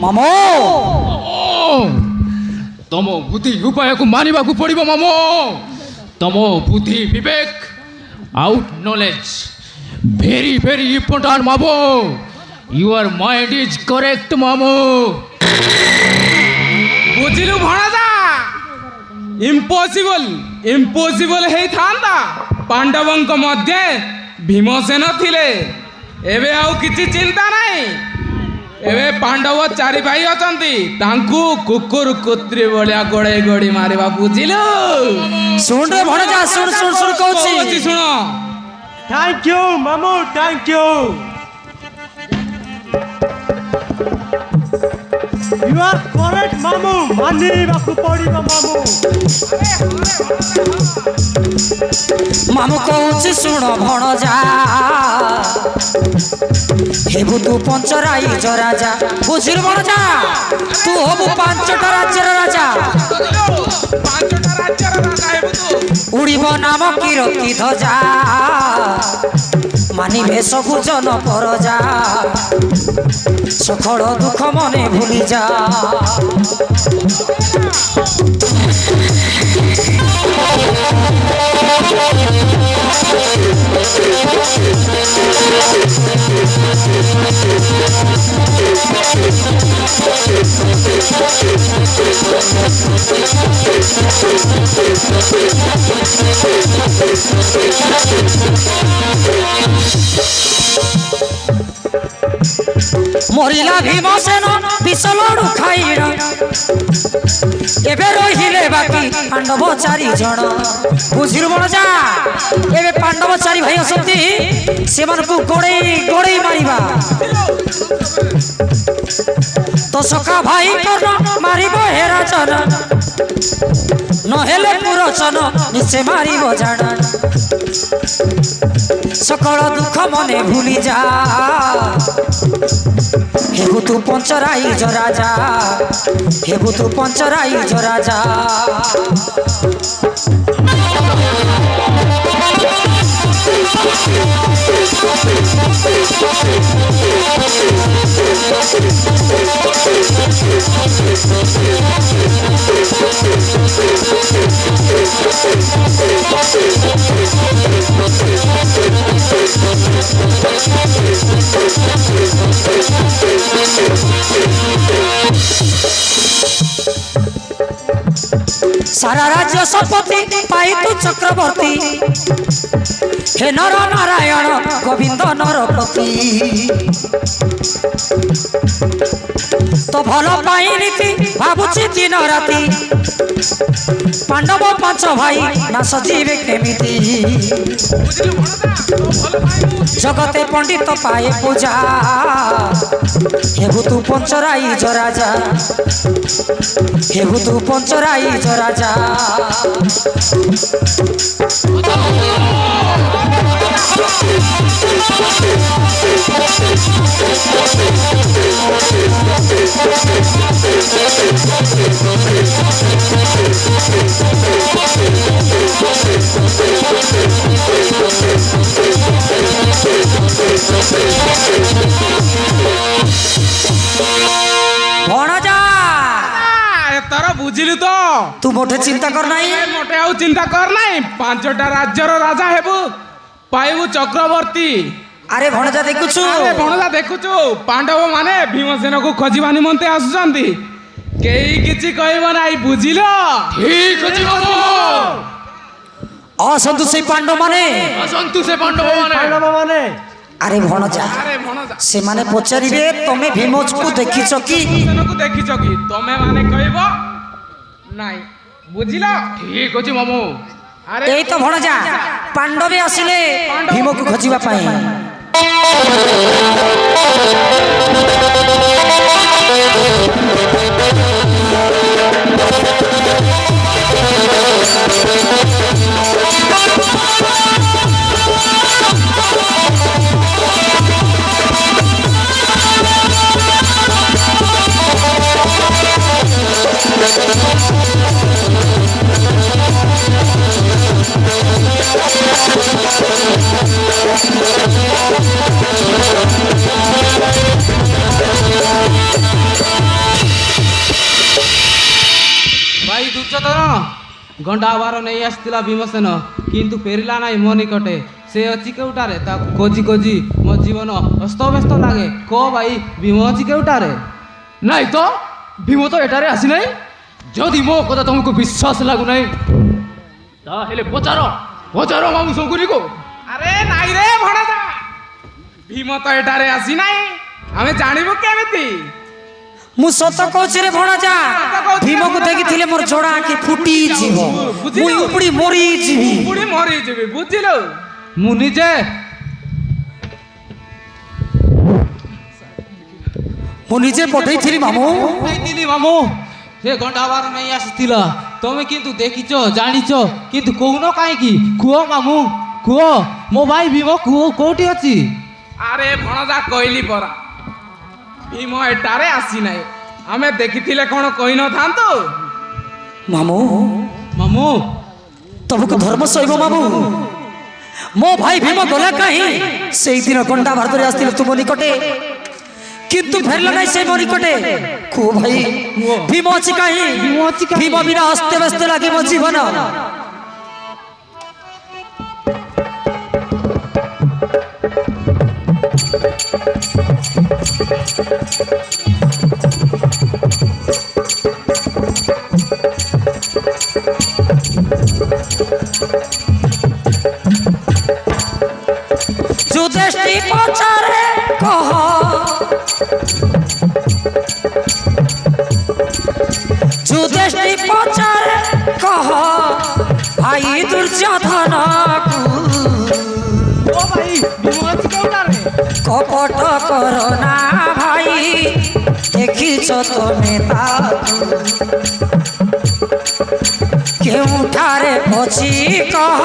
मामो तम बुद्धि उपाय को मानिबा को पड़िबो मामो तम बुद्धि विवेक आउट नॉलेज very very important मामो your mind is correct मामो बुझिलु भणाजा इम्पॉसिबल इम्पॉसिबल हे थांदा पांडवंक मध्य भीमसेन थिले एबे आउ किछि चिंता नाही एबे पांडव चारि भाई अछंती तांकू कुकुर कुत्री बलिया गोड़े गोड़ी मारिबा बुझिलु सुन रे भणजा सुन सुन सुन कहूची सुन थैंक यू मामू thank you you are correct मामू मानी बाकु पड़िबो मामू मामू कहूची सुन भणजा हेबु तू पंचराई जो राजा बुझिल भणजा तू हबु पांचटा राज्यर राजा पांचटा राज्यर राजा हेबु तू उड़िब नाम कीर्ति ध्वजा मानिबे सबु जन परजा सखल दुख मने भूली जा मरिला भीमसेन विष लड़ू खाइण एबे रहिले बाकी पांडव चारि जण बुझिल भणजा एबे पांडव चारि भाई असंती सेमानकु गोड़े गोड़े मारिबा तो सखा भाई कर्ण मारिबो हे राजन नहेले पुरचन निश्चय मारिबो जान सकल दुख मने भूली जा हेबु तू पंचराई जो राजा हेबु तू पंचराई जो राजा सारा राज्य संपत्ति पाई तू चक्रवर्ती हे नर नारायण गोविंद नरपति तो भल पाई नीति भावुची दिन राति पांडव पांच भाई ना सजीवे केमिति जगते पंडित पाए पूजा हेबु तू पंचराई जो राजा हेबु तू पंचराई जो राजा भणजा तारा बुझिलु तो तू मोटे चिंता कर नाही मोटे आउ चिंता कर नाही पांचटा राज्यर राजा हेबु पाइबु चक्रवर्ती अरे भणजा देखुछु अरे भणजा देखुछु पांडव माने भीमसेन को खोजिबा निमंते आसुचंती केही किछि कहइबो नाही बुझिलो ठीक अछि मामो असंतु से पांडव माने अरे भणजा अरे भणजा से माने पचारिबे तमे भीमज को देखिछ कि भीमसेन को देखिछ कि तमे माने कहइबो नाही बुझिलो ठीक अछि मामो अरे एई तो भणजा पांडवे आसिले भीम को खोजिबा पाई ଗଣ୍ଡା ଆବାର ନେଇ ଆସିଥିଲା ଭୀମସେନ କିନ୍ତୁ ଫେରିଲା ନାହିଁ ମୋ ନିକଟେ ସେ ଅଛି କେଉଁଟାରେ ତାକୁ ଖୋଜି ଖୋଜି ମୋ ଜୀବନ ଅସ୍ତବ୍ୟସ୍ତ ଲାଗେ କହ ଭାଇ ଭୀମ ଅଛି କେଉଁଟାରେ ନାଇଁ ତ ଭୀମ ତ ଏଠାରେ ଆସିନାହିଁ ଯଦି ମୋ କଥା ତମକୁ ବିଶ୍ୱାସ ଲାଗୁନାହିଁ ତାହେଲେ ପଚାର ପଚାର ମାମୁଁ ଶଙ୍କୁନିକୁ ଆରେ ନାଇଁ ରେ ଭଣଜା ଭୀମ ତ ଏଠାରେ ଆସିନାହିଁ ଆମେ ଜାଣିବୁ କେମିତି ମୁଁ ସତ କହୁଛି ରେ ଭଣଜା ଭୀମକୁ ଦେଖିଥିଲେ ମୋର ଯୋଡ଼ା ଆଖି ଫୁଟିଯିବ ମୁଁ ଉପୁଡ଼ି ମରିଯିବି ବୁଢ଼ୀ ମରିଯିବି ବୁଝିଲୁ ମୁଁ ନିଜେ ମୁଁ ନିଜେ ପଠେଇଥିଲି ମାମୁଁ କହିଥିଲି ମାମୁଁ ସେ ଗଣ୍ଡା ଆବାର ନେଇ ଆସିଥିଲା ତମେ କିନ୍ତୁ ଦେଖିଛ ଜାଣିଛ କିନ୍ତୁ କହୁନ କାହିଁକି କୁହ ମାମୁଁ କୁହ ମୋ ଭାଇ ଭୀମ କୁହ କୋଉଠି ଅଛି ଆରେ ଭଣଜା କହିଲି ପରା ଭୀମ ଏଠାରେ ଆସିନାହିଁ ଆମେ ଦେଖିଥିଲେ କ'ଣ କହିନଥାନ୍ତୁ ମାମୁଁ ମାମୁଁ ତମକୁ ଧର୍ମ ସହିବ ମାମୁଁ ମୋ ଭାଇ ଭୀମ ଗଲା କାହିଁ ସେଇଦିନ ଗଣ୍ଡା ଭାରତରେ ଆସିଥିଲେ ତୁମ ନିକଟେ କିନ୍ତୁ ଫେରିଲା ନାହିଁ ସେ ମୋ ନିକଟେ କୁହ ଭାଇ ଭୀମ ଅଛି କାହିଁ ଭୀମ ବିନା ଅସ୍ତବ୍ୟସ୍ତ ଲାଗେ ମୋ ଜୀବନ ଯୁଧିଷ୍ଠିର ପଚାରେ କହ ଯୁଧିଷ୍ଠିର ପଚାରେ କହ ଭାଇ ଦୁର୍ଯ୍ୟୋଧନକୁ ଓ ଭାଇ ଭୀମ ଅଛି କେଉଁଟାରେ কপট করো না ভাই দেখিছ তুমি তাকু কেউঠারে পছি কহ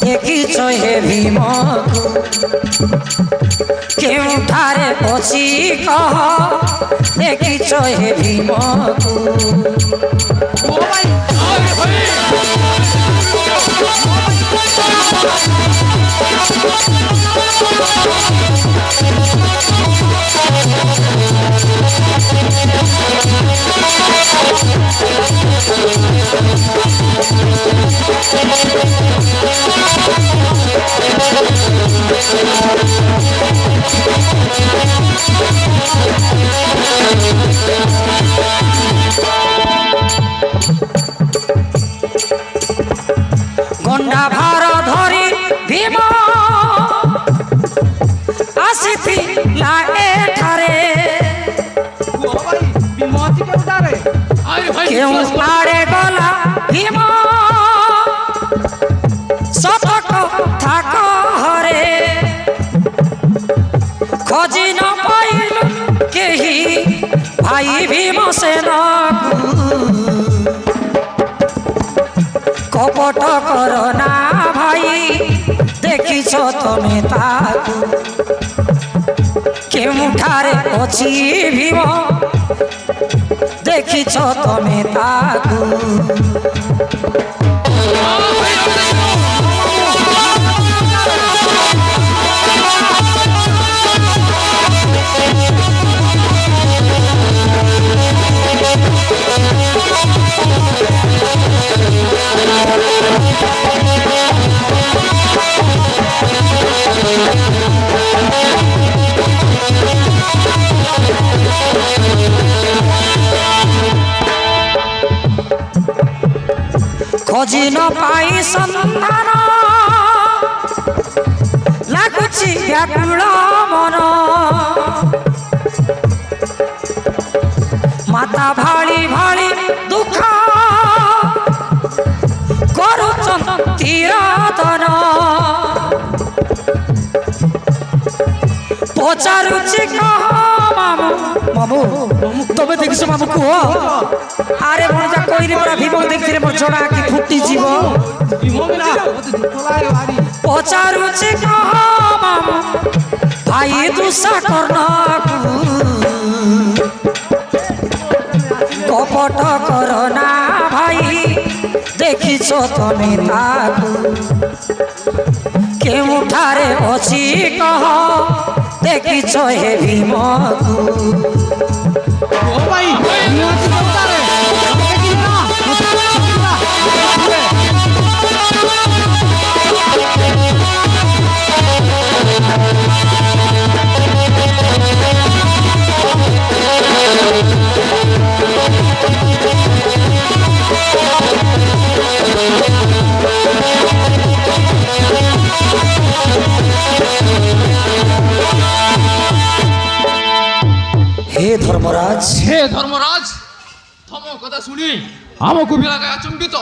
দেখিছ হে ভীমকু কেউঠারে পছি কহ দেখিছ হে ভীমকু ও ভাই গন্ডা ভার ধরি ভীম আসিଥିଲା এঠারে ও ভাই ভীম ଅଛି କେଉଁଟାରେ আরে ভাই কেউ আড়ে গলা ভীম সতক থাক হরে খোঁজি ন পাইলু কেহি ভাই ভীমসেনকু কপট কর না ভাই দেখিছ তুমি তাকু কেউঠারে অছি ভীম দেখিছ তুমি তাকু খোঁজি ন পাই সন্ধান লাগুছি ব্যাকুল মন মাতা ভাଳି ভাଳି দুঃখ କରୁଛନ୍ତି ରତନ ପଚାରୁଛି କହ ମାମୁଁ ମାମୁଁ ତମେ ଦେଖିଛ ମାମୁଁ କୁହ আরে মজা কইলি পরা ভীমক দেখছিলে মোর জোড়া আঁকি ফুটিଯିବ ভীম বিনা মতে দুঃখ লাগে ভারি পচারুছি কহ মামু ভাই দুসা কর্ণকু কপট কর না ভাই দেখিছ তুমি তাকু কেউঠারে অছি কহ দেখিছ হে ভীমকু ও ভাই ভীম ଅଛି କେଉଁଟାରେ ଦେଖିଲି ନା ହେ ଧର୍ମରାଜ ହେ ଧର୍ମରାଜ ତମ କଥା ଶୁଣି ଆମକୁ ବି ଲାଗେ ଆଚମ୍ବିତ